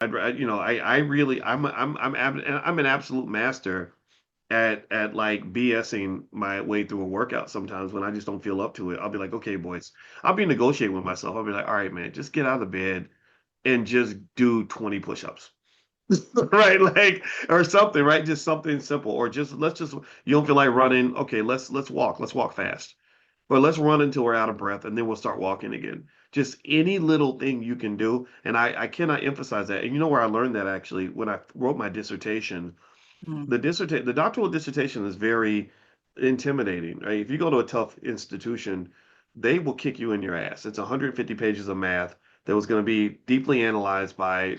I really, I'm an absolute master at like BSing my way through a workout sometimes when I just don't feel up to it. I'll be like, okay, boys, I'll be negotiating with myself. I'll be like, all right, man, just get out of the bed and just do 20 push-ups. Right, like or something, right? Just something simple. Or just let's just you don't feel like running. Okay, let's walk. Let's walk fast. Or let's run until we're out of breath and then we'll start walking again. Just any little thing you can do. And I cannot emphasize that. And you know where I learned that actually when I wrote my dissertation. Mm. The doctoral dissertation is very intimidating, right? If you go to a tough institution, they will kick you in your ass. It's 150 pages of math that was going to be deeply analyzed by,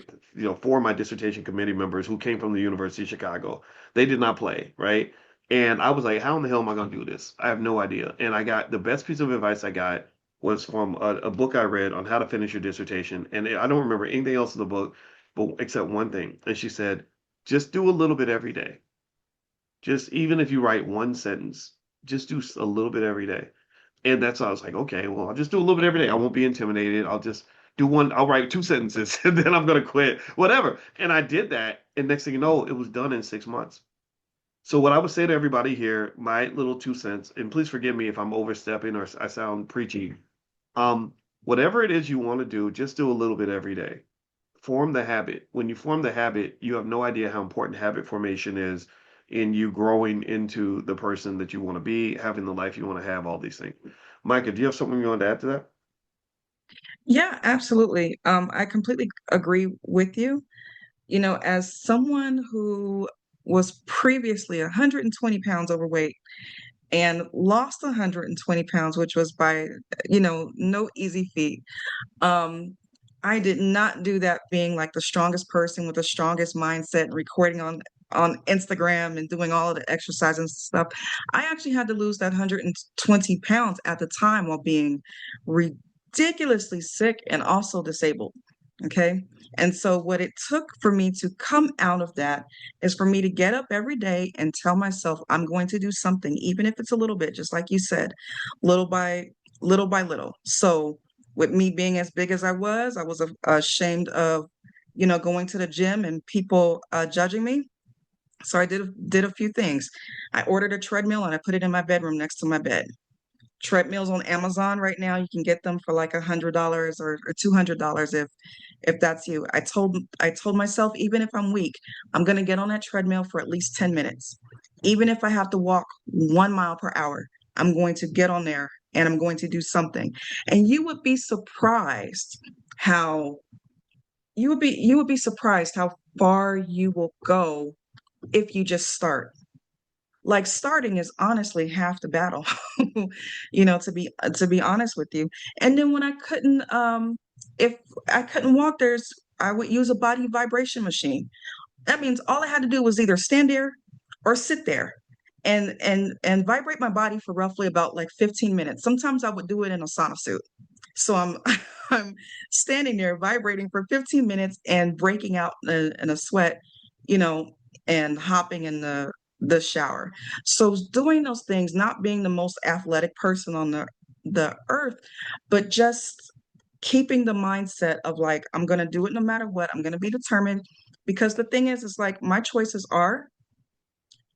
four of my dissertation committee members who came from the University of Chicago. They did not play, right? And I was like, how in the hell am I going to do this? I have no idea. And I got the best piece of advice I got was from a book I read on how to finish your dissertation. And I don't remember anything else in the book, but except one thing. And she said, just do a little bit every day. Just even if you write one sentence, just do a little bit every day. And that's why I was like, okay, well, I'll just do a little bit every day. I won't be intimidated. I'll just do one, I'll write two sentences and then I'm gonna quit. Whatever. And I did that. And next thing you know, it was done in 6 months. So what I would say to everybody here, my little 2 cents, and please forgive me if I'm overstepping or I sound preachy. Um, Whatever it is you want to do, just do a little bit every day. Form the habit. When you form the habit, you have no idea how important habit formation is in you growing into the person that you want to be, having the life you want to have, all these things. Micah, do you have something you want to add to that? Yeah, absolutely. I completely agree with you. You know, as someone who was previously 120 pounds overweight and lost 120 pounds, which was by, no easy feat. Um, I did not do that being like the strongest person with the strongest mindset and recording on Instagram and doing all of the exercise and stuff. I actually had to lose that 120 pounds at the time while being ridiculously sick and also disabled. Okay. And so what it took for me to come out of that is for me to get up every day and tell myself I'm going to do something, even if it's a little bit, just like you said, little by little by little. So with me being as big as I was ashamed of, going to the gym and people judging me. So I did a few things. I ordered a treadmill and I put it in my bedroom next to my bed. Treadmills on Amazon right now, you can get them for like $100 or $200 if that's you. I told myself even if I'm weak, I'm gonna get on that treadmill for at least 10 minutes. Even if I have to walk 1 mile per hour, I'm going to get on there and I'm going to do something. And how you would be surprised how far you will go if you just start. Like starting is honestly half the battle, to be honest with you. And then when if I couldn't walk, I would use a body vibration machine. That means all I had to do was either stand there or sit there and vibrate my body for roughly about like 15 minutes. Sometimes I would do it in a sauna suit. So I'm I'm standing there vibrating for 15 minutes and breaking out in a sweat, you know, and hopping in the shower. So doing those things, not being the most athletic person on the earth, but just keeping the mindset of like I'm gonna do it no matter what. I'm gonna be determined because the thing is, it's like my choices are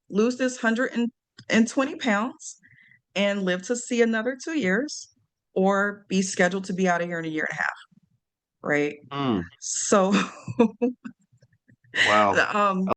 lose this 120 pounds and live to see another 2 years, or be scheduled to be out of here in a year and a half, right? Mm, So, wow. um,